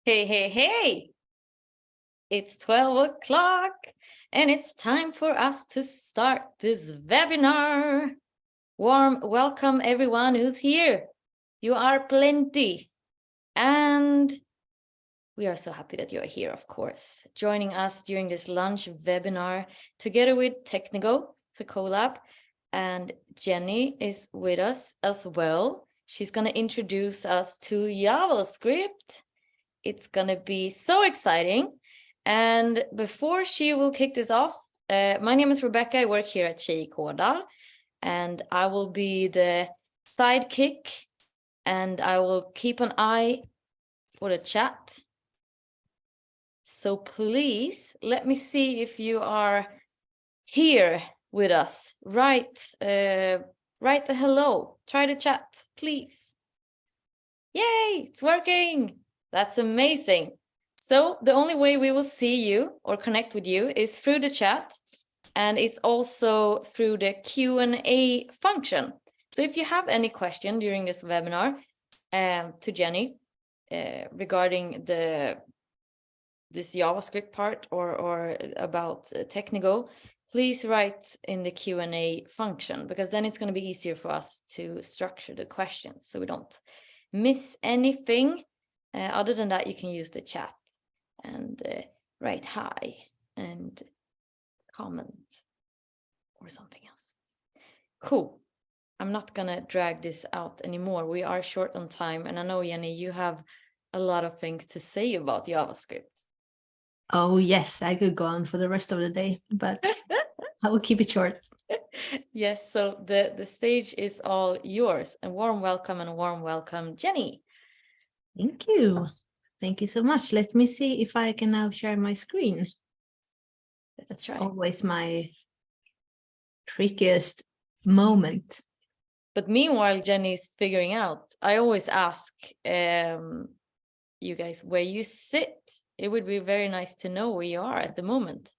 Hey, hey, hey! It's 12 o'clock and it's time for us to start this webinar. Warm welcome everyone who's here. You are plenty. And we are so happy that you are here, of course, joining us during this lunch webinar together with Technigo, it's a collab, and Jennie is with us as well. She's going to introduce us to JavaScript. It's gonna be so exciting. And before she will kick this off, my name is Rebecca. I work here at Tjejer Kodar, and I will be the sidekick, and I will keep an eye for the chat. So please let me see if you are here with us. Write a hello. Try to chat, please. Yay, it's working. That's amazing. So the only way we will see you or connect with you is through the chat, and it's also through the Q&A function. So if you have any question during this webinar to Jennie regarding this JavaScript part or about Technigo, please write in the Q&A function, because then it's going to be easier for us to structure the questions so we don't miss anything. Other than that, you can use the chat and write hi and comment or something else. Cool. I'm not gonna drag this out anymore. We are short on time, and I know, Jennie, you have a lot of things to say about JavaScript. Oh yes, I could go on for the rest of the day, but I will keep it short. Yes, so the stage is all yours. A warm welcome, Jennie. Thank you. Thank you so much. Let me see if I can now share my screen. That's always my trickiest moment. But meanwhile, Jennie's figuring out, I always ask you guys where you sit. It would be very nice to know where you are at the moment.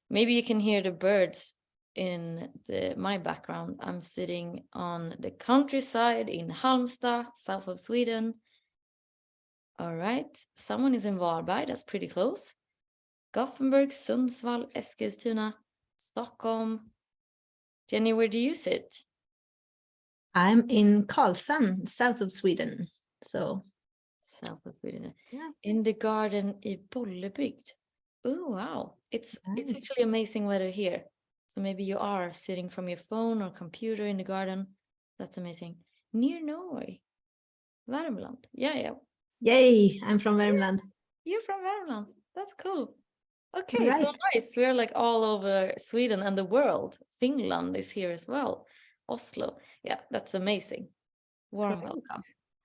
Maybe you can hear the birds in my background. I'm sitting on the countryside in Halmstad, south of Sweden. All right, someone is in Varberg, that's pretty close. Gothenburg, Sundsvall, Eskilstuna, Stockholm. Jennie, where do you sit? I'm in Karlshamn, south of Sweden. So south of Sweden. Yeah. In the garden I Bollebygd. Oh, wow. It's actually amazing weather here. So maybe you are sitting from your phone or computer in the garden. That's amazing. Near Norway. Värmland. Yeah. Yay, I'm from Värmland. You're from Värmland. That's cool. Okay, right. So nice. We're like all over Sweden and the world. Finland is here as well. Oslo. Yeah, that's amazing. Warm welcome.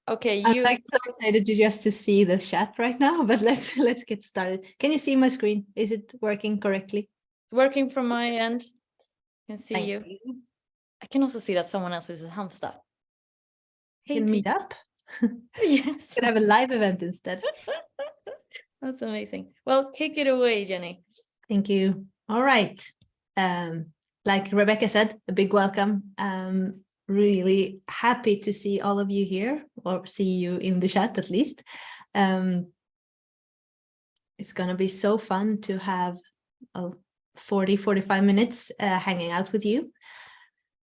Okay, I'm like so excited just to see the chat right now, but let's get started. Can you see my screen? Is it working correctly? It's working from my end. I can see you. I can also see that someone else is in Halmstad. Hey, can meet up. Yes. Could have a live event instead. That's amazing. Well, take it away, Jennie. Thank you. All right. Like Rebecca said, a big welcome. Really happy to see all of you here, or see you in the chat at least. It's going to be so fun to have 40-45 minutes hanging out with you.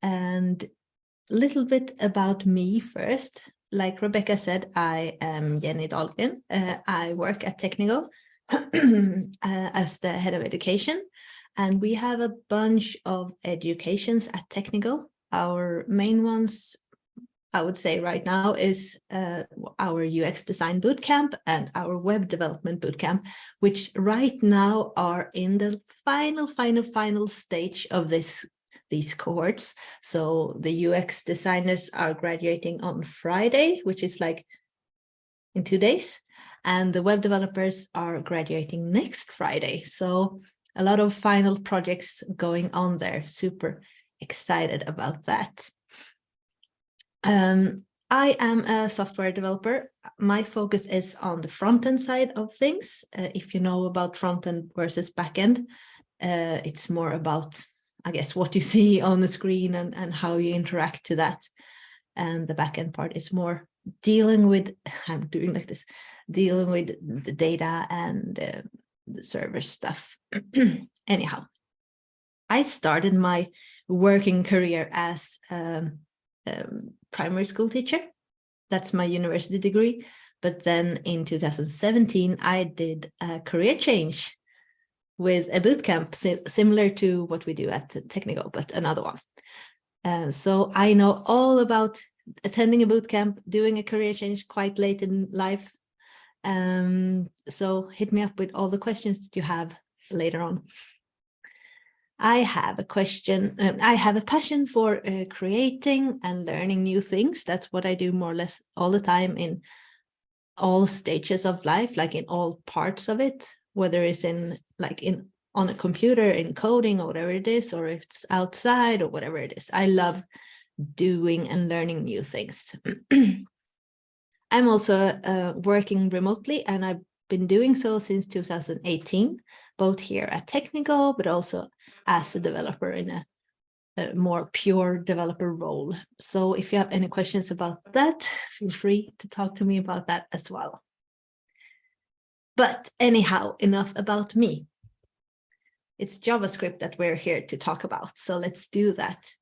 And a little bit about me first. Like Rebecca said, I am Jennie Dahlgren. I work at Technigo as the head of education. And we have a bunch of educations at Technigo. Our main ones, I would say right now, is our UX design bootcamp and our web development bootcamp, which right now are in the final stage of these cohorts. So the UX designers are graduating on Friday, which is like in 2 days. And the web developers are graduating next Friday. So a lot of final projects going on there. Super excited about that. I am a software developer. My focus is on the front-end side of things. If you know about front-end versus backend, it's more about, I guess, what you see on the screen and how you interact to that. And the backend part is more dealing with, I'm doing like this, dealing with the data and the server stuff. Anyhow, I started my working career as a primary school teacher. That's my university degree. But then in 2017, I did a career change with a bootcamp similar to what we do at Technigo, but another one. So I know all about attending a bootcamp, doing a career change quite late in life. So hit me up with all the questions that you have later on. I have a question. I have a passion for creating and learning new things. That's what I do more or less all the time in all stages of life, like in all parts of it, whether it's in like in on a computer, in coding or whatever it is, or if it's outside or whatever it is. I love doing and learning new things. I'm also working remotely, and I've been doing so since 2018, both here at Technigo, but also as a developer in a more pure developer role. So if you have any questions about that, feel free to talk to me about that as well. But anyhow, enough about me. It's JavaScript that we're here to talk about, so let's do that.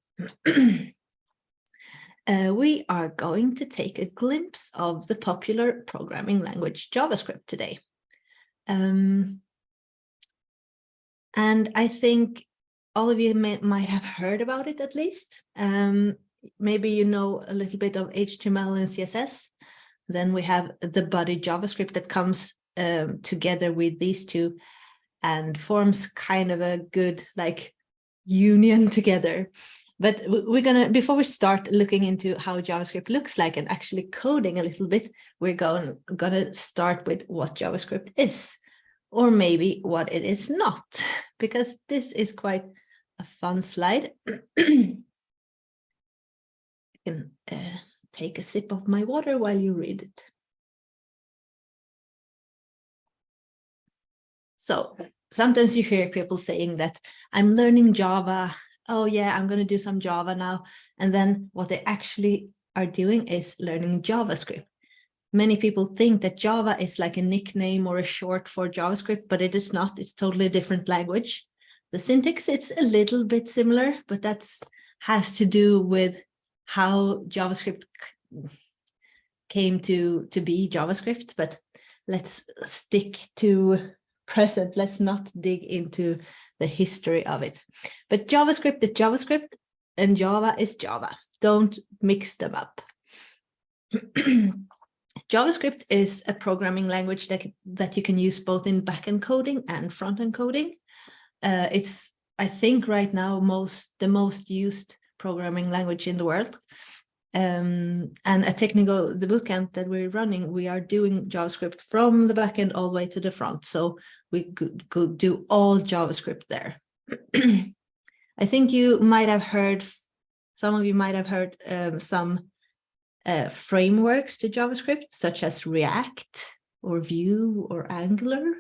We are going to take a glimpse of the popular programming language JavaScript today. And I think all of you might have heard about it at least. Maybe you know a little bit of HTML and CSS. Then we have the body JavaScript that comes together with these two and forms kind of a good like union together. But we're gonna, before we start looking into how JavaScript looks like and actually coding a little bit, we're gonna start with what JavaScript is, or maybe what it is not, because this is quite a fun slide. I can take a sip of my water while you read it. So sometimes you hear people saying that I'm learning Java. Oh yeah, I'm going to do some Java now. And then what they actually are doing is learning JavaScript. Many people think that Java is like a nickname or a short for JavaScript, but it is not. It's totally a different language. The syntax, it's a little bit similar, but that has to do with how JavaScript came to be JavaScript. But let's stick to present. Let's not dig into the history of it. But JavaScript is JavaScript and Java is Java. Don't mix them up. JavaScript is a programming language that you can use both in backend coding and frontend coding. It's, I think right now, the most used programming language in the world. And at Technigo, the bootcamp that we're running, we are doing JavaScript from the backend all the way to the front. So we could do all JavaScript there. I think you might have heard, some of you might have heard some frameworks to JavaScript, such as React or Vue or Angular.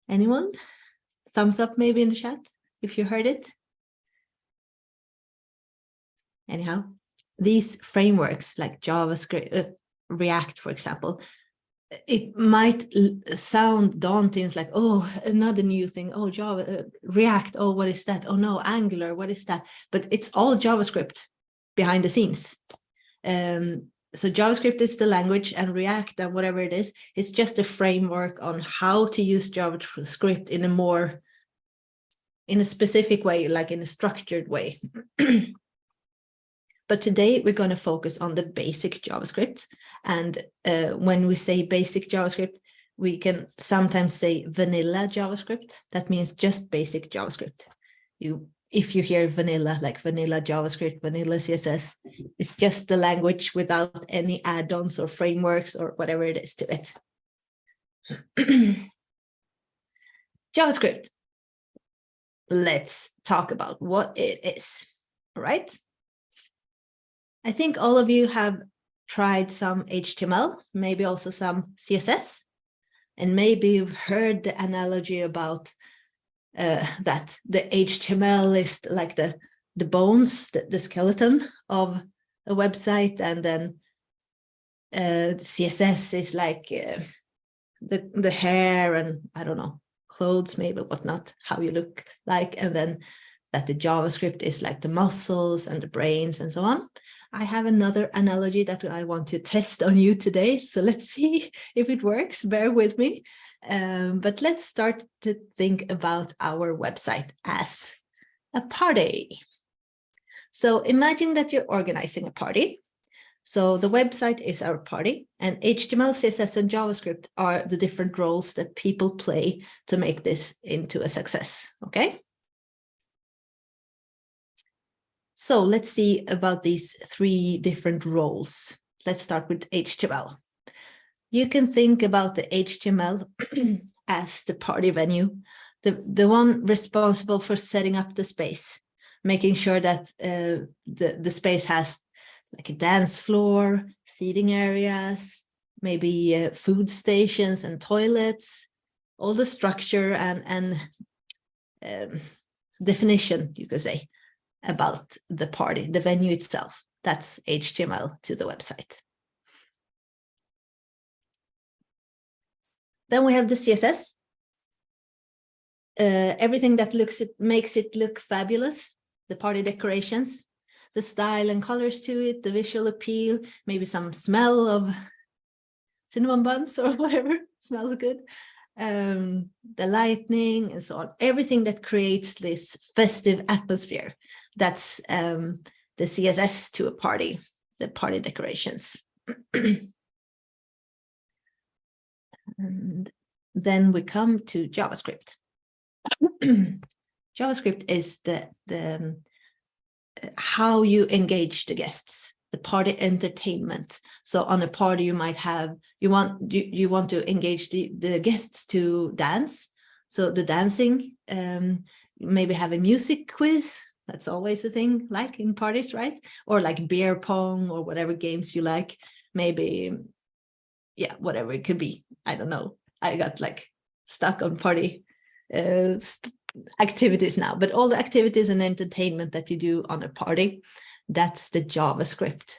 Anyone? Thumbs up maybe in the chat if you heard it. Anyhow, these frameworks like JavaScript, React, for example, it might sound daunting. It's like, oh, another new thing. Oh, Java, React. Oh, what is that? Oh no, Angular. What is that? But it's all JavaScript behind the scenes. So JavaScript is the language, and React and whatever it is just a framework on how to use JavaScript in a specific way, like in a structured way. But today we're going to focus on the basic JavaScript. And when we say basic JavaScript, we can sometimes say vanilla JavaScript. That means just basic JavaScript. If you hear vanilla, like vanilla JavaScript, vanilla CSS, it's just the language without any add-ons or frameworks or whatever it is to it. JavaScript. Let's talk about what it is, all right? I think all of you have tried some HTML, maybe also some CSS, and maybe you've heard the analogy about that the HTML is like the bones, the skeleton of a website, and then CSS is like the hair and I don't know, clothes maybe, whatnot, how you look like, and then that the JavaScript is like the muscles and the brains and so on. I have another analogy that I want to test on you today. So let's see if it works. Bear with me. But let's start to think about our website as a party. So imagine that you're organizing a party. So the website is our party, and HTML, CSS, and JavaScript are the different roles that people play to make this into a success, okay? So let's see about these 3 different roles. Let's start with HTML. You can think about the HTML as the party venue, the one responsible for setting up the space, making sure that the space has like a dance floor, seating areas, maybe food stations and toilets, all the structure and definition, you could say, about the party, the venue itself. That's HTML to the website. Then we have the CSS. Everything that makes it look fabulous, the party decorations, the style and colors to it, the visual appeal, maybe some smell of cinnamon buns or whatever smells good, the lightning and so on. Everything that creates this festive atmosphere. That's the CSS to a party, the party decorations. And then we come to JavaScript. JavaScript is the how you engage the guests, the party entertainment. So on a party, you might have, you want to engage the guests to dance. So the dancing, maybe have a music quiz. That's always a thing, like in parties, right? Or like beer pong or whatever games you like. Maybe, yeah, whatever it could be. I don't know. I got like stuck on party activities now, but all the activities and entertainment that you do on a party, that's the JavaScript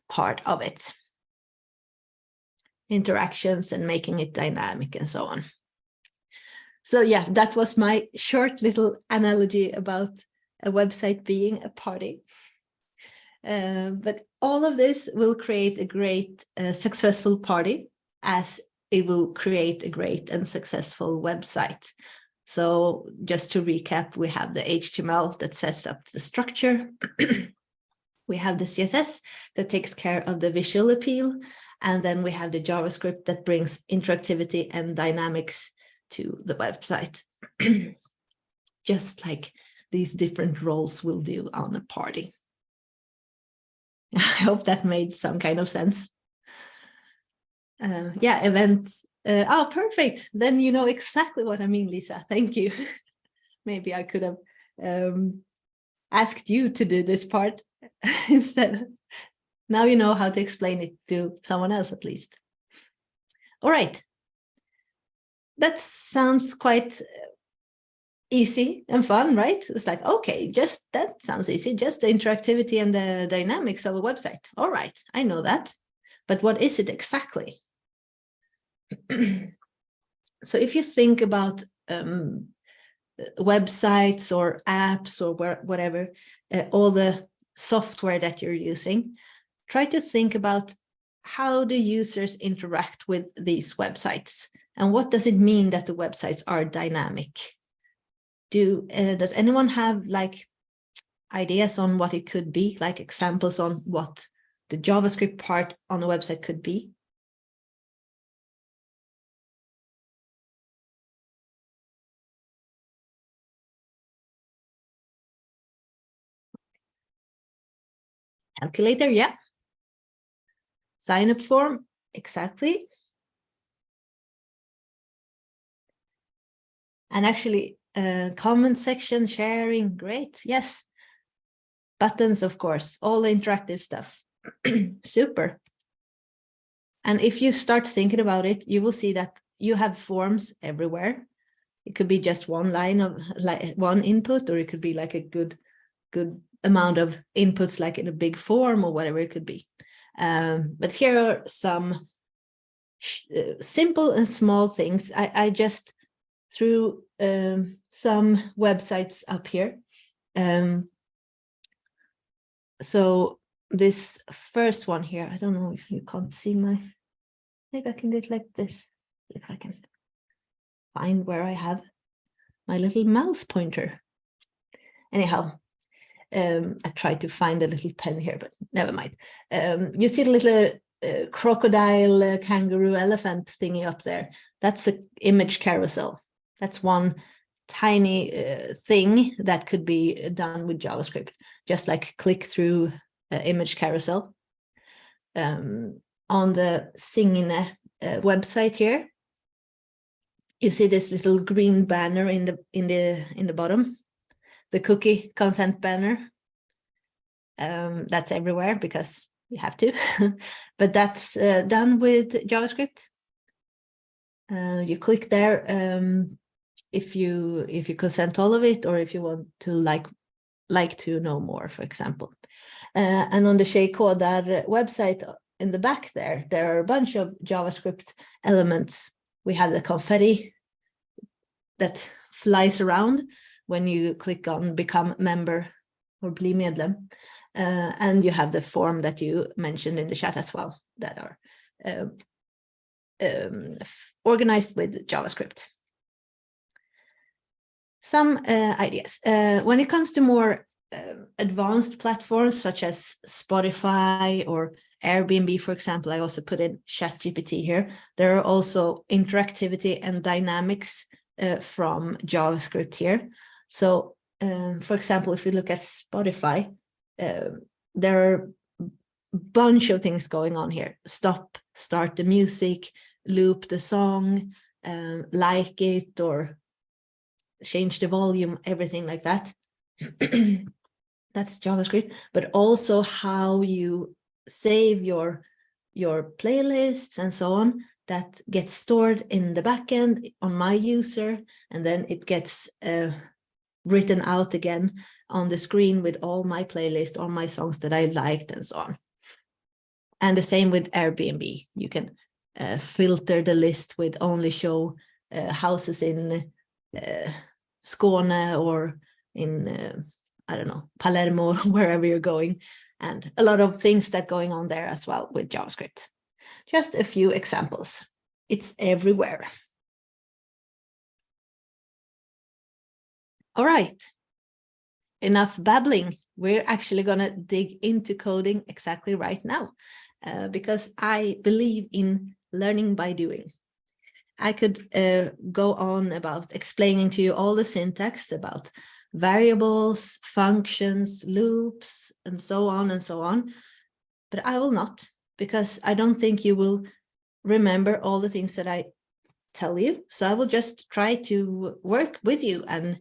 part of it. Interactions and making it dynamic and so on. So yeah, that was my short little analogy about a website being a party. But all of this will create a great, successful party, as it will create a great and successful website. So just to recap, we have the HTML that sets up the structure. We have the CSS that takes care of the visual appeal. And then we have the JavaScript that brings interactivity and dynamics to the website. Just like these different roles will do on a party. I hope that made some kind of sense. Yeah, events. Oh, perfect. Then you know exactly what I mean, Lisa. Thank you. Maybe I could have asked you to do this part instead. Now you know how to explain it to someone else at least. All right. That sounds quite easy and fun, right? It's like, okay, just that sounds easy. Just the interactivity and the dynamics of a website. All right, I know that. But what is it exactly? So if you think about websites or apps or whatever, all the software that you're using, try to think about how do users interact with these websites, and what does it mean that the websites are dynamic? Does anyone have like ideas on what it could be, like examples on what the JavaScript part on a website could be? Calculator, yeah. Sign up form, exactly. And actually, comment section, sharing, great, yes. Buttons, of course, all the interactive stuff. Super. And if you start thinking about it, you will see that you have forms everywhere. It could be just one line of like one input, or it could be like a good amount of inputs, like in a big form or whatever it could be. But here are some simple and small things. I just threw some websites up here. So this first one here, I don't know if you can't see maybe I can do it like this, if I can find where I have my little mouse pointer. Anyhow, I tried to find a little pen here, but never mind. You see the little crocodile, kangaroo, elephant thingy up there. That's an image carousel. That's one tiny thing that could be done with JavaScript, just like click through image carousel. On the Signe website here, you see this little green banner in the bottom, the cookie consent banner. That's everywhere because you have to, but that's done with JavaScript. You click there if you consent all of it, or if you want to like to know more, for example. And on the Tjejer Kodar website in the back there are a bunch of JavaScript elements. We have the confetti that flies around when you click on become member or bli medlem. And you have the form that you mentioned in the chat as well that are organized with JavaScript. Some ideas. When it comes to more advanced platforms such as Spotify or Airbnb, for example, I also put in ChatGPT here. There are also interactivity and dynamics from JavaScript here. So, for example, if you look at Spotify, there are a bunch of things going on here. Stop, start the music, loop the song, like it, or change the volume, everything like that. That's JavaScript, but also how you save your playlists and so on, that gets stored in the backend on my user, and then it gets written out again on the screen with all my playlist, all my songs that I liked and so on. And the same with Airbnb. You can filter the list with only show houses in Skåne or in, I don't know, Palermo, wherever you're going, and a lot of things that going on there as well with JavaScript. Just a few examples. It's everywhere. All right, enough babbling. We're actually going to dig into coding exactly right now, because I believe in learning by doing. I could go on about explaining to you all the syntax about variables, functions, loops, and so on and so on, but I will not, because I don't think you will remember all the things that I tell you. So I will just try to work with you and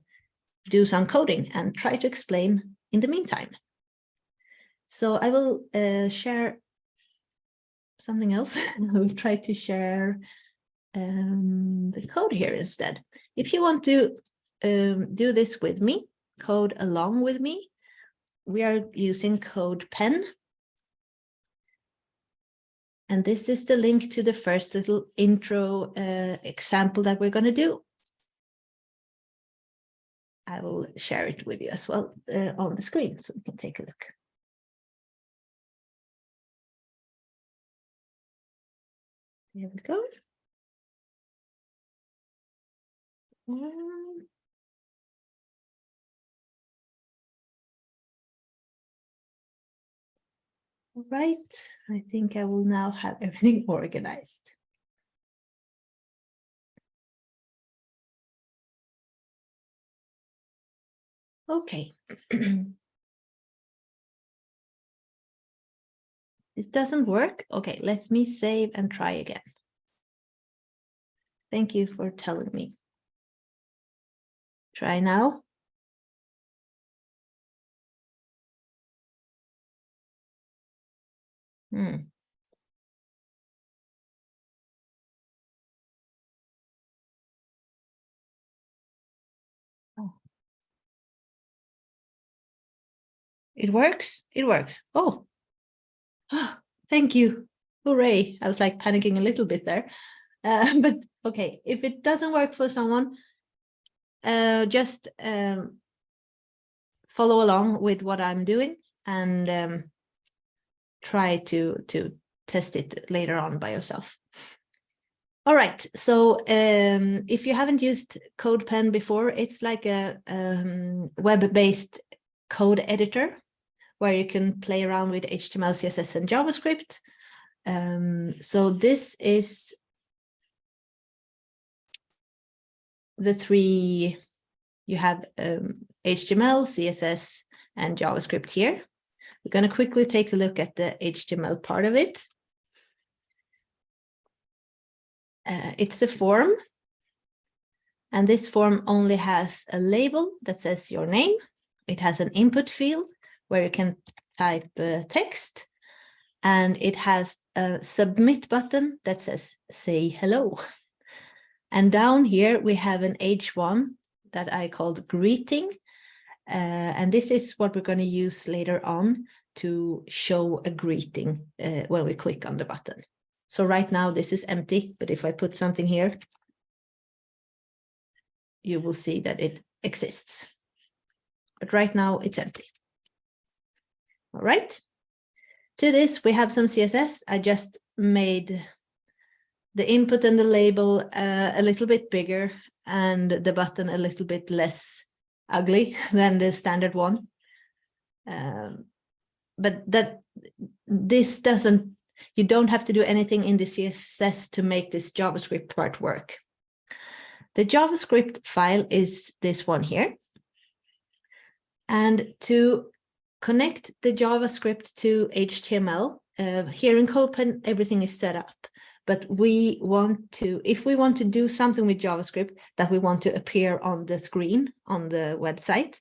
do some coding and try to explain in the meantime. So I will share something else. I will try to share the code here instead. If you want to do this with me, code along with me, we are using CodePen. And this is the link to the first little intro example that we're going to do. I will share it with you as well on the screen, so you can take a look. Here we go. All right, I think I will now have everything organized. Okay. It doesn't work. Okay, let me save and try again. Thank you for telling me. Try now. Oh. It works? It works. Oh. Thank you. Hooray. I was like panicking a little bit there. But okay, if it doesn't work for someone, just follow along with what I'm doing and try to test it later on by yourself. All right, so if you haven't used CodePen before, it's like a web-based code editor where you can play around with HTML, CSS, and JavaScript. So this is the three, you have HTML, CSS, and JavaScript here. We're going to quickly take a look at the HTML part of it. It's a form, and this form only has a label that says your name. It has an input field where you can type text, and it has a submit button that says say hello. And down here we have an H1 that I called greeting, and this is what we're going to use later on to show a greeting when we click on the button. So right now this is empty, but if I put something here, you will see that it exists. But right now it's empty. All right. To this, we have some CSS. I just made the input and the label a little bit bigger and the button a little bit less ugly than the standard one. But that this doesn't, you don't have to do anything in the CSS to make this JavaScript part work. The JavaScript file is this one here. And to connect the JavaScript to HTML, here in CodePen, everything is set up. But we want to, if we want to do something with JavaScript that we want to appear on the screen on the website,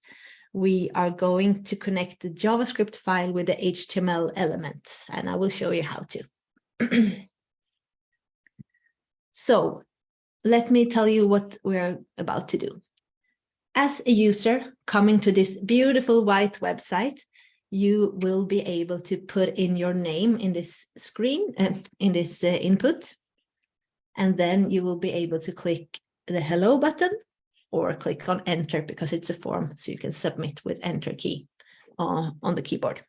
we are going to connect the JavaScript file with the HTML elements, and I will show you how to. So let me tell you what we're about to do. As a user coming to this beautiful white website, you will be able to put in your name in this screen, in this input, and then you will be able to click the hello button or click on enter because it's a form, so you can submit with enter key on the keyboard.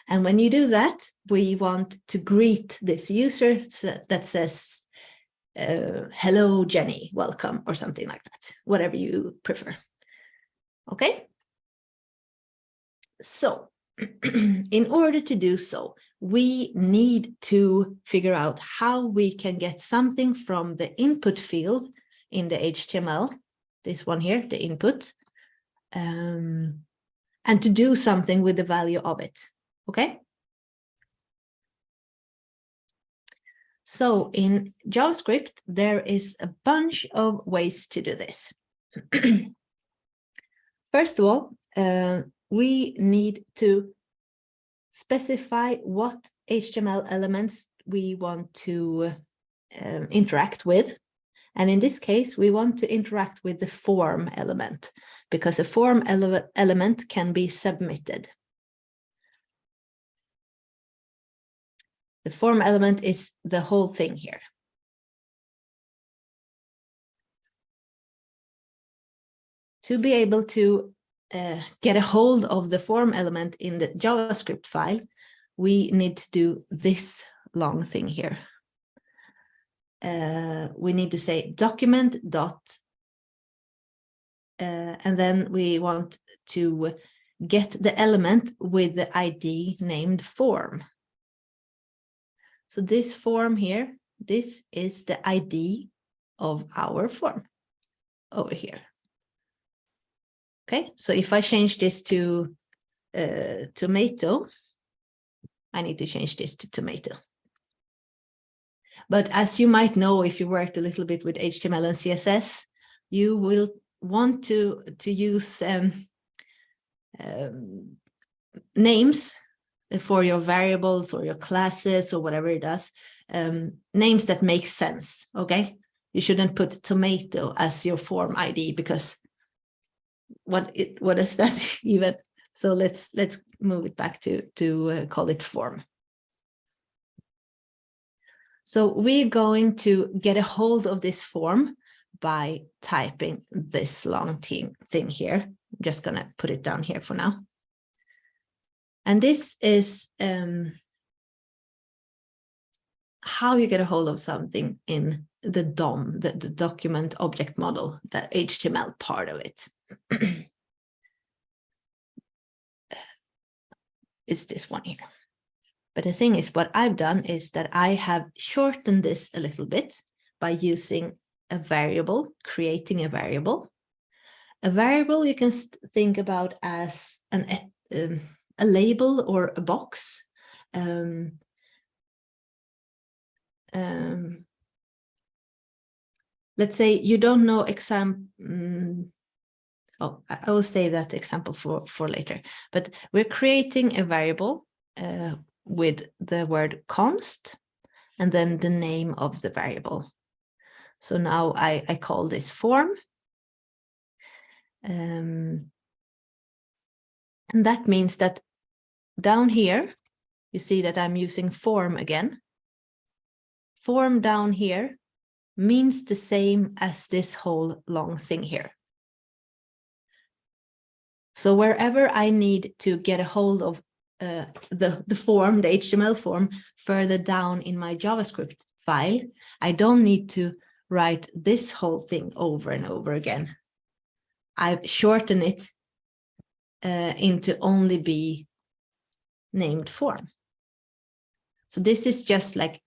And when you do that, we want to greet this user that says, hello, Jennie, welcome, or something like that, whatever you prefer. Okay. So in order to do so, we need to figure out how we can get something from the input field in the HTML, this one here, the input, and to do something with the value of it. Okay. So in JavaScript, there is a bunch of ways to do this. First of all, we need to specify what HTML elements we want to interact with. And in this case, we want to interact with the form element because a form element can be submitted. The form element is the whole thing here. To be able to get a hold of the form element in the JavaScript file, we need to do this long thing here. We need to say document dot, and then we want to get the element with the ID named form. So this form here, this is the ID of our form over here. Okay, so if I change this to tomato, I need to change this to tomato. But as you might know, if you worked a little bit with HTML and CSS, you will want to use names for your variables or your classes or whatever it does, names that make sense, okay? You shouldn't put tomato as your form ID because what is that even? So let's move it back to call it form. So we're going to get a hold of this form by typing this long thing here. I'm just going to put it down here for now. And this is how you get a hold of something in the DOM, the document object model, the HTML part of it. It's this one here. But the thing is, what I've done is that I have shortened this a little bit by using a variable, creating a variable. A variable you can think about as a label or a box. Let's say you don't know I will save that example for later. But we're creating a variable with the word const and then the name of the variable. So now I call this form. And that means that down here, you see that I'm using form again. Form down here means the same as this whole long thing here. So wherever I need to get a hold of the form, the HTML form, further down in my JavaScript file, I don't need to write this whole thing over and over again. I've shortened it into only be named form. So this is just like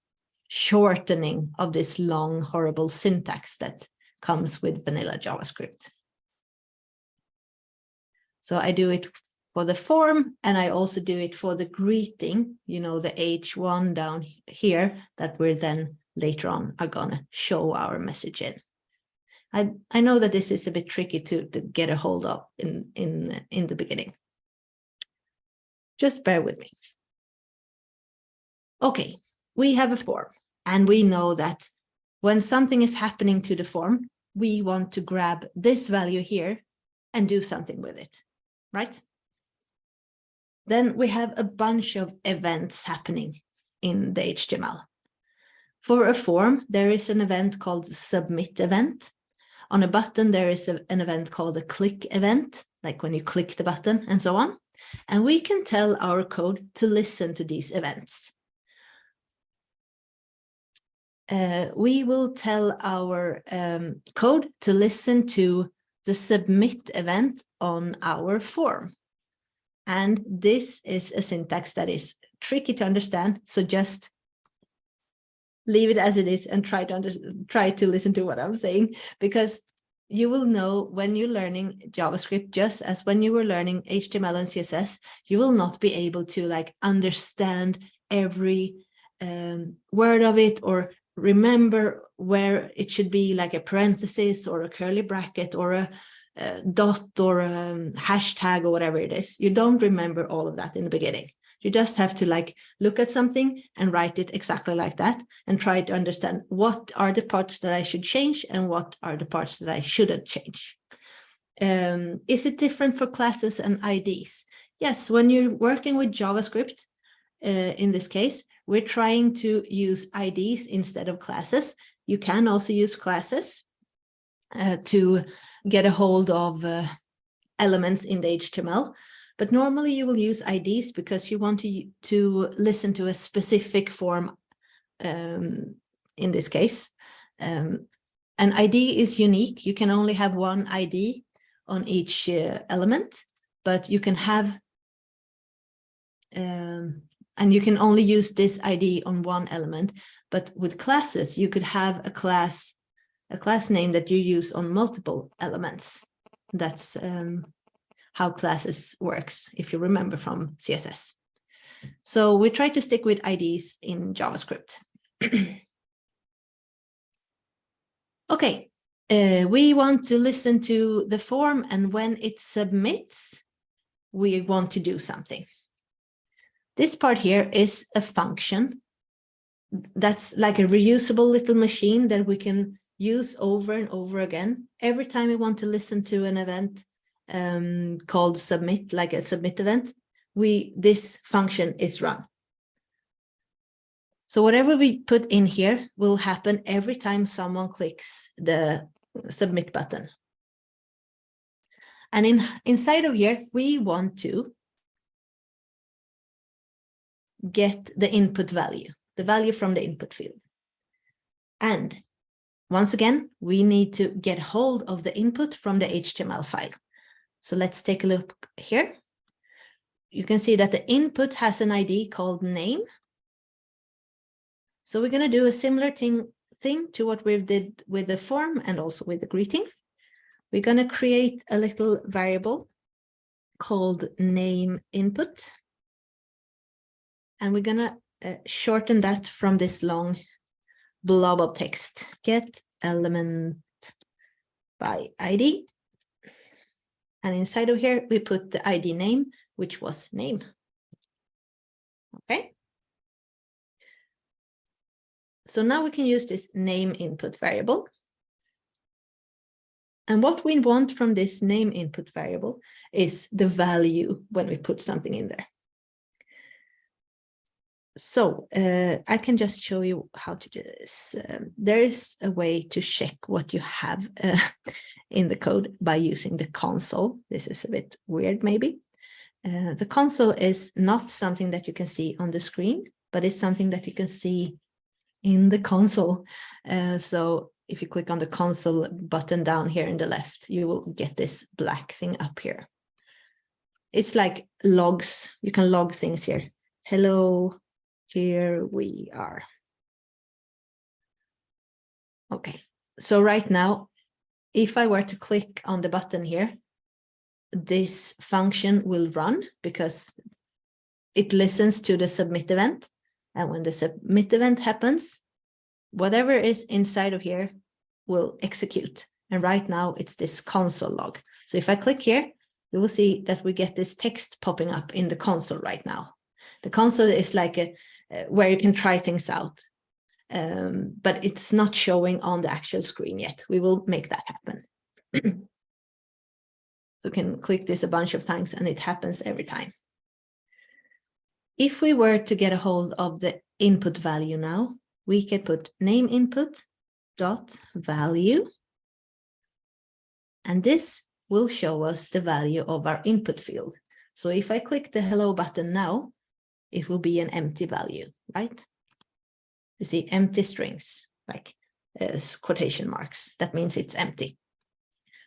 shortening of this long, horrible syntax that comes with vanilla JavaScript. So I do it for the form, and I also do it for the greeting, you know, the H1 down here that we're then later on are gonna show our message in. I know that this is a bit tricky to get a hold of in the beginning. Just bear with me. Okay, we have a form, and we know that when something is happening to the form, we want to grab this value here and do something with it, right? Then we have a bunch of events happening in the HTML. For a form, there is an event called the submit event. On a button, there is an event called a click event, like when you click the button and so on. And we can tell our code to listen to these events. We will tell our code to listen to the submit event on our form. And this is a syntax that is tricky to understand. So just leave it as it is and try to listen to what I'm saying, because you will know when you're learning JavaScript, just as when you were learning HTML and CSS, you will not be able to like understand every word of it or remember where it should be, like a parenthesis or a curly bracket or a dot or a hashtag or whatever it is. You don't remember all of that in the beginning. You just have to like look at something and write it exactly like that and try to understand what are the parts that I should change and what are the parts that I shouldn't change. Is it different for classes and IDs? Yes, when you're working with JavaScript, in this case, we're trying to use IDs instead of classes. You can also use classes to get a hold of elements in the HTML. But normally you will use IDs because you want to listen to a specific form in this case. An ID is unique. You can only have one ID on each element, but you can have, and you can only use this ID on one element. But with classes, you could have a class name that you use on multiple elements. That's how classes works, if you remember from CSS. So we try to stick with IDs in JavaScript. Okay, we want to listen to the form, and when it submits, we want to do something. This part here is a function that's like a reusable little machine that we can use over and over again. Every time we want to listen to an event called submit, like a submit event, this function is run. So whatever we put in here will happen every time someone clicks the submit button. And inside of here, we want to get the input value, the value from the input field. And once again, we need to get hold of the input from the HTML file. So let's take a look here. You can see that the input has an ID called name. So we're going to do a similar thing to what we did with the form and also with the greeting. We're going to create a little variable called name input. And we're going to shorten that from this long blob of text. Get element by ID. And inside of here, we put the ID name, which was name. Okay. So now we can use this name input variable. And what we want from this name input variable is the value when we put something in there. So I can just show you how to do this. There is a way to check what you have in the code by using the console. This is a bit weird, maybe. The console is not something that you can see on the screen, but it's something that you can see in the console. So if you click on the console button down here in the left, you will get this black thing up here. It's like logs. You can log things here. Hello, here we are. Okay, so right now, if I were to click on the button here, this function will run because it listens to the submit event. And when the submit event happens, whatever is inside of here will execute. And right now it's this console log. So if I click here, you will see that we get this text popping up in the console right now. The console is like where you can try things out, but it's not showing on the actual screen yet. We will make that happen. You can click this a bunch of times and it happens every time. If we were to get a hold of the input value now, we can put name input dot value, and this will show us the value of our input field. So if I click the hello button now, it will be an empty value, right? You see empty strings, like quotation marks. That means it's empty.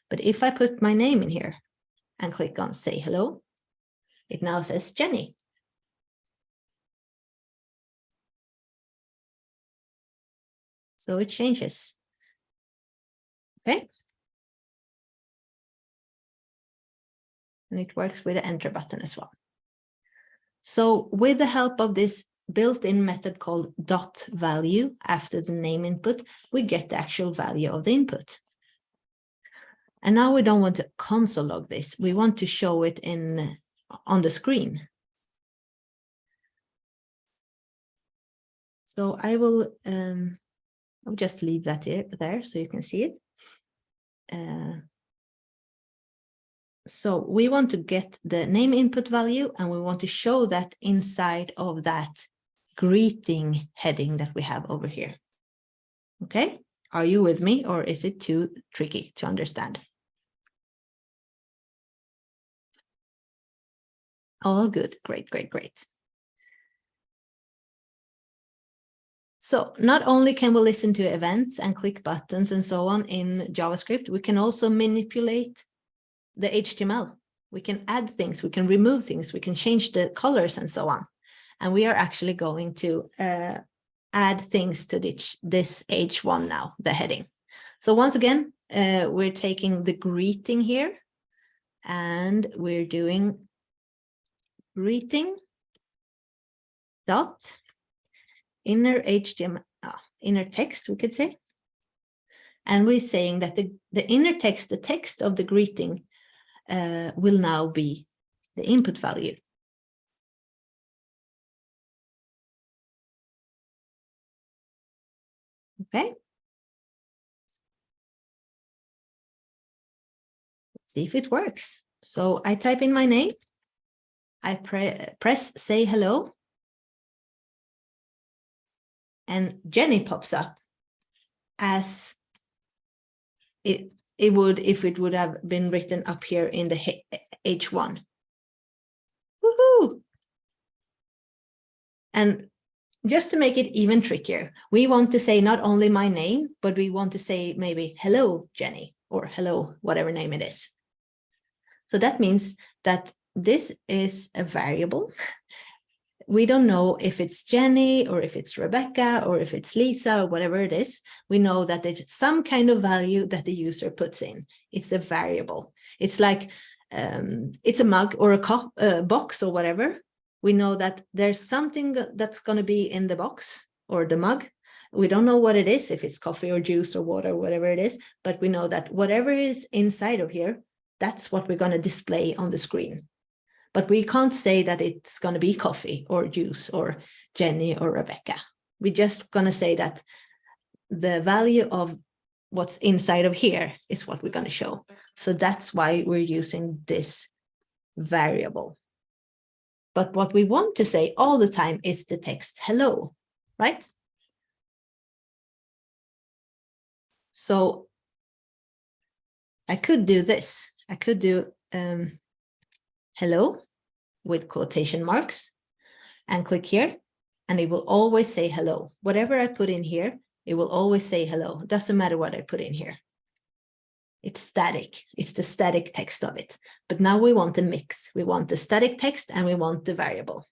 But if I put my name in here and click on say hello, it now says Jennie. So it changes. Okay. And it works with the enter button as well. So with the help of this built-in method called dot value after the name input, we get the actual value of the input. And now we don't want to console log this. We want to show it on the screen. So I'll just leave that there so you can see it. So we want to get the name input value and we want to show that inside of that greeting heading that we have over here. Okay, are you with me or is it too tricky to understand? All good, great, great, great. So not only can we listen to events and click buttons and so on in JavaScript, we can also manipulate the HTML. We can add things, we can remove things, we can change the colors and so on. And we are actually going to add things to this H1 now, the heading. So once again, we're taking the greeting here and we're doing greeting dot inner HTML, inner text, we could say. And we're saying that the inner text, the text of the greeting will now be the input value. Okay. Let's see if it works. So I type in my name. I press say hello. and Jennie pops up as it would if it would have been written up here in the H1. Woohoo! And just to make it even trickier, we want to say not only my name, but we want to say maybe hello, Jennie, or hello, whatever name it is. So that means that this is a variable. We don't know if it's Jennie or if it's Rebecca or if it's Lisa or whatever it is. We know that it's some kind of value that the user puts in. It's a variable. It's like it's a mug or a box or whatever. We know that there's something that's going to be in the box or the mug. We don't know what it is, if it's coffee or juice or water, whatever it is, but we know that whatever is inside of here, that's what we're going to display on the screen. But we can't say that it's going to be coffee or juice or Jennie or Rebecca. We're just going to say that the value of what's inside of here is what we're going to show. So that's why we're using this variable. But what we want to say all the time is the text hello, right? So I could do this. I could do hello with quotation marks and click here, and it will always say hello. Whatever I put in here, it will always say hello. Doesn't matter what I put in here. It's static. It's the static text of it. But now we want a mix. We want the static text and we want the variable.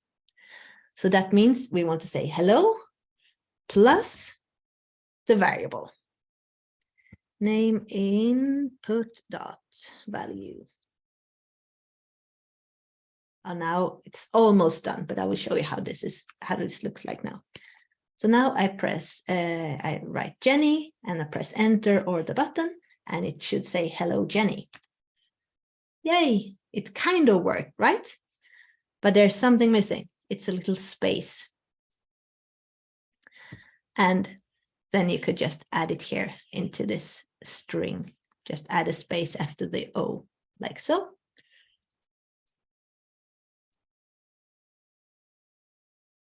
So that means we want to say hello plus the variable. Name input dot value. And now it's almost done, but I will show you how this looks like now. So now I write Jennie and I press enter or the button, and it should say hello, Jennie. Yay, it kind of worked, right? But there's something missing. It's a little space. And then you could just add it here into this string. Just add a space after the O, like so.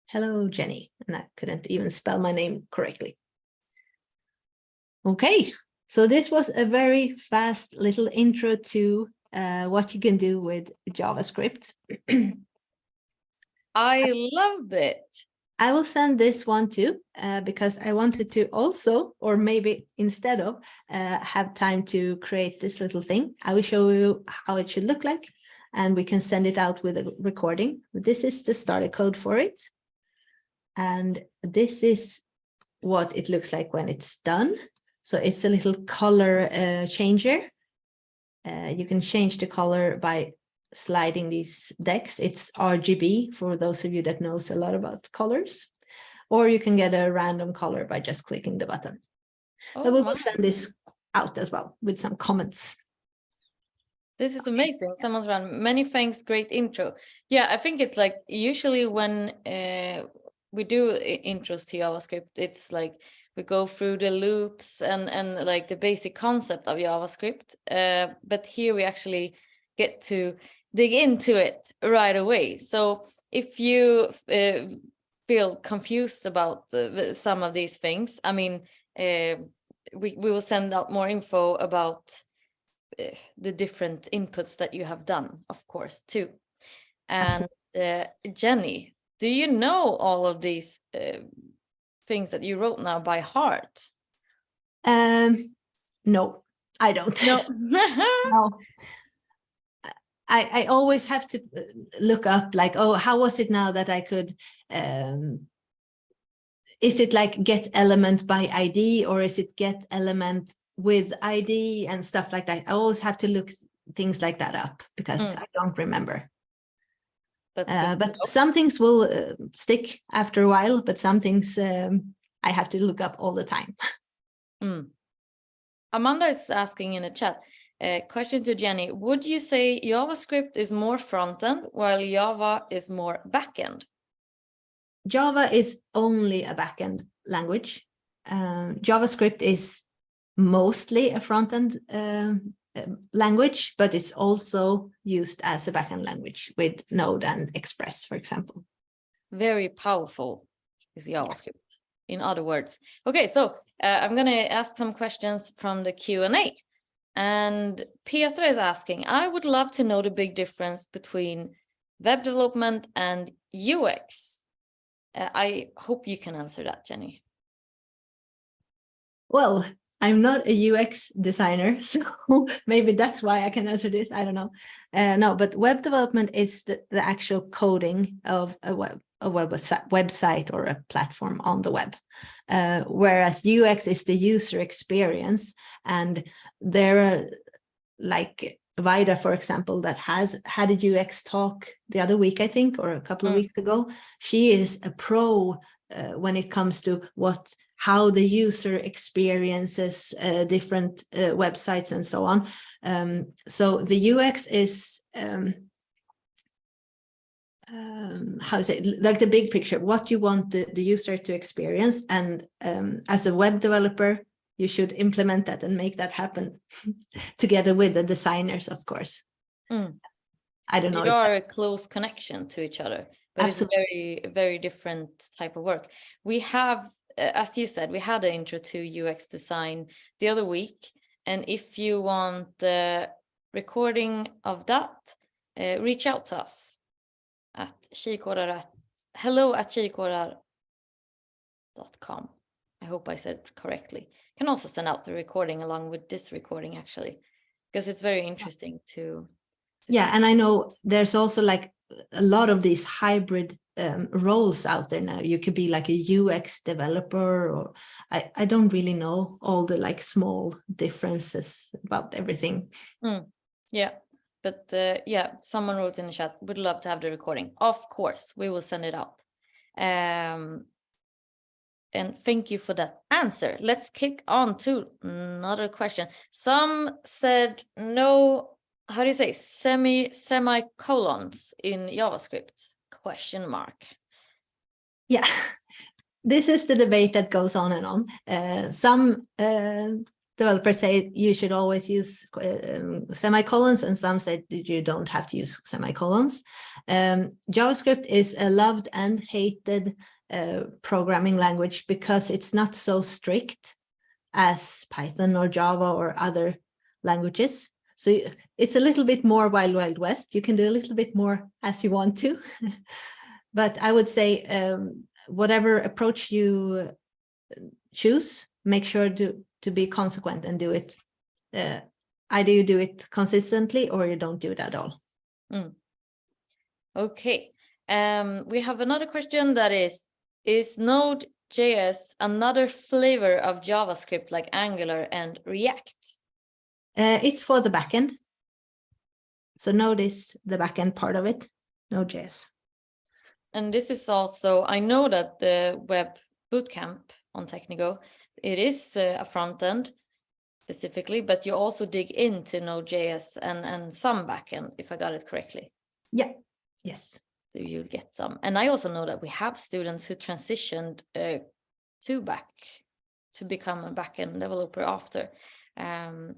Hello, Jennie. And I couldn't even spell my name correctly. Okay, so this was a very fast little intro to what you can do with JavaScript. I loved it. I will send this one too, because I wanted to also, or maybe instead of, have time to create this little thing. I will show you how it should look like, and we can send it out with a recording. This is the starter code for it. And this is what it looks like when it's done. So it's a little color changer. You can change the color by sliding these decks. It's RGB for those of you that knows a lot about colors, or you can get a random color by just clicking the button. But we will send this out as well with some comments. This is amazing. Someone's run. Many thanks. Great intro. Yeah, I think it's like usually when we do intros to JavaScript, it's like we go through the loops and like the basic concept of JavaScript. But here we actually get to dig into it right away. So if you feel confused about some of these things, I mean, we will send out more info about the different inputs that you have done, of course, too. And Jennie, do you know all of these things that you wrote now by heart? No, I don't. No. No. I always have to look up like, oh, how was it now that I could, is it like get element by ID, or is it get element with ID and stuff like that? I always have to look things like that up because I don't remember. But some things will stick after a while, but some things I have to look up all the time. Amanda is asking in the chat, question to Jennie, would you say JavaScript is more front-end while Java is more back-end? Java is only a back-end language. JavaScript is mostly a front-end language, but it's also used as a backend language with Node and Express, for example. Very powerful is JavaScript. in other words. Okay, so I'm going to ask some questions from the Q&A. And Petra is asking, I would love to know the big difference between web development and UX. I hope you can answer that, Jennie. Well, I'm not a UX designer, so maybe that's why I can answer this. I don't know. No, but web development is the actual coding of a website or a platform on the web, whereas UX is the user experience. And there are, like Vida, for example, that has had a UX talk the other week, I think, or a couple of weeks ago. She is a pro when it comes to how the user experiences different websites and so on. So the UX is how to say, like the big picture, what you want the user to experience, and as a web developer, you should implement that and make that happen together with the designers, of course. I don't know. You are a close connection to each other, but absolutely. It's very different type of work. We have, as you said, we had an intro to UX design the other week. And if you want the recording of that, reach out to us at hello@tjejerkodar.com. I hope I said it correctly. Can also send out the recording along with this recording, actually, because it's very interesting to yeah, and I know there's also like a lot of these hybrid roles out there now. You could be like a UX developer, or I don't really know all the like small differences about everything. Yeah, but yeah, someone wrote in the chat, would love to have the recording. Of course, we will send it out. And thank you for that answer. Let's kick on to another question. Some said no, how do you say, semicolons in JavaScript, ? Yeah, this is the debate that goes on and on. Some developers say you should always use semicolons, and some say you don't have to use semicolons. JavaScript is a loved and hated programming language because it's not so strict as Python or Java or other languages. So it's a little bit more Wild West. You can do a little bit more as you want to. But I would say whatever approach you choose, make sure to be consequent and do it. Either you do it consistently or you don't do it at all. Okay. We have another question that is Node.js another flavor of JavaScript like Angular and React? It's for the backend. So Node is the backend part of it, Node.js. And this is also, I know that the web bootcamp on Technigo, it is a front end specifically, but you also dig into Node.js and some backend, if I got it correctly. Yeah, yes. So you'll get some. And I also know that we have students who transitioned to become a backend developer after.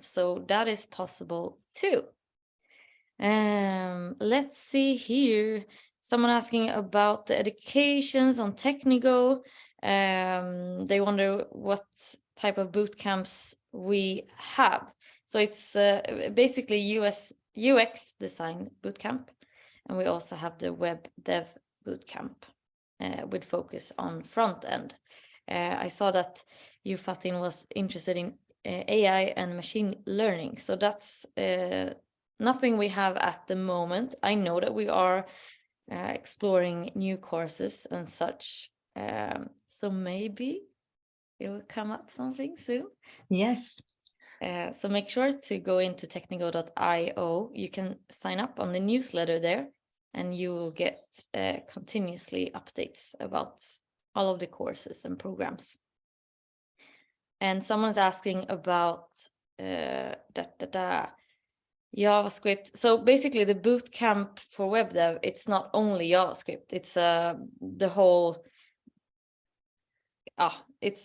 So that is possible too. Let's see here. Someone asking about the educations on Technigo. They wonder what type of boot camps we have. So it's basically UX design bootcamp. And we also have the web dev bootcamp with focus on front end. I saw that you, Fatin, was interested in AI and machine learning. So that's nothing we have at the moment. I know that we are exploring new courses and such. So maybe it will come up something soon. Yes. So make sure to go into technigo.io. You can sign up on the newsletter there, and you will get continuously updates about all of the courses and programs. And someone's asking about JavaScript. So basically the bootcamp for web dev, it's not only JavaScript, it's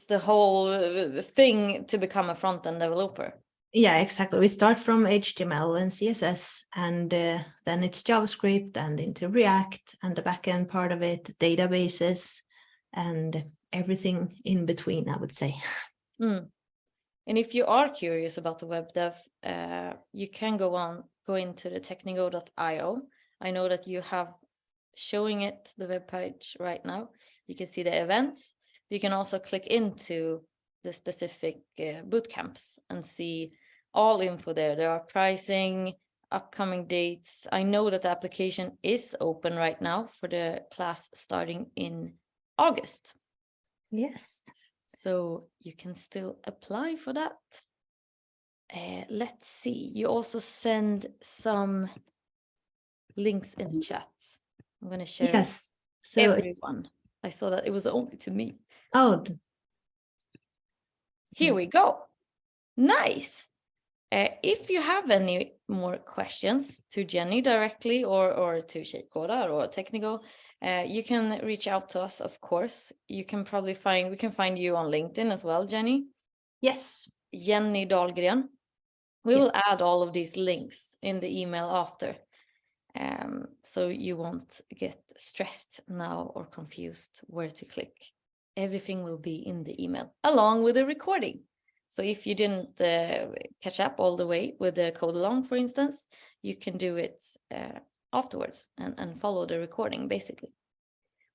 the whole thing to become a front-end developer. Yeah, exactly. We start from HTML and CSS, and then it's JavaScript and into React and the backend part of it, databases, and everything in between, I would say. And if you are curious about the web dev, you can go into the technigo.io. I know that you have showing it the web page right now. You can see the events. You can also click into the specific boot camps and see all info there. There are pricing, upcoming dates. I know that the application is open right now for the class starting in August. Yes. So you can still apply for that. Let's see. You also send some links in the chat. I'm going to share Yes. So everyone. I saw that it was only to me. Oh, Here we go. Nice. If you have any more questions to Jennie directly or to Tjejer Kodar or Technigo, you can reach out to us, of course. We can find you on LinkedIn as well, Jennie. yes. Jennie Dahlgren. We will add all of these links in the email after. So you won't get stressed now or confused where to click. Everything will be in the email along with the recording. So if you didn't catch up all the way with the code along, for instance, you can do it afterwards and follow the recording basically.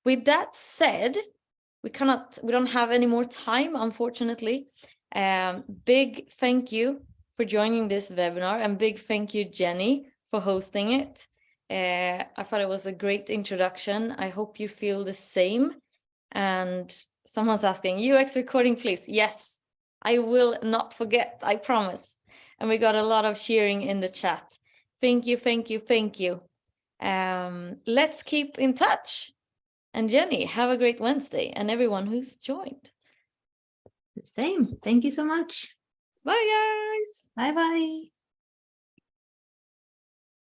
With that said, we don't have any more time, unfortunately. Big thank you for joining this webinar, and big thank you, Jennie, for hosting it. I thought it was a great introduction. I hope you feel the same. And someone's asking, UX recording, please. Yes, I will not forget, I promise. And we got a lot of cheering in the chat. Thank you, thank you, thank you. Let's keep in touch. And Jennie, have a great Wednesday, and everyone who's joined. The same. Thank you so much. Bye, guys. Bye-bye.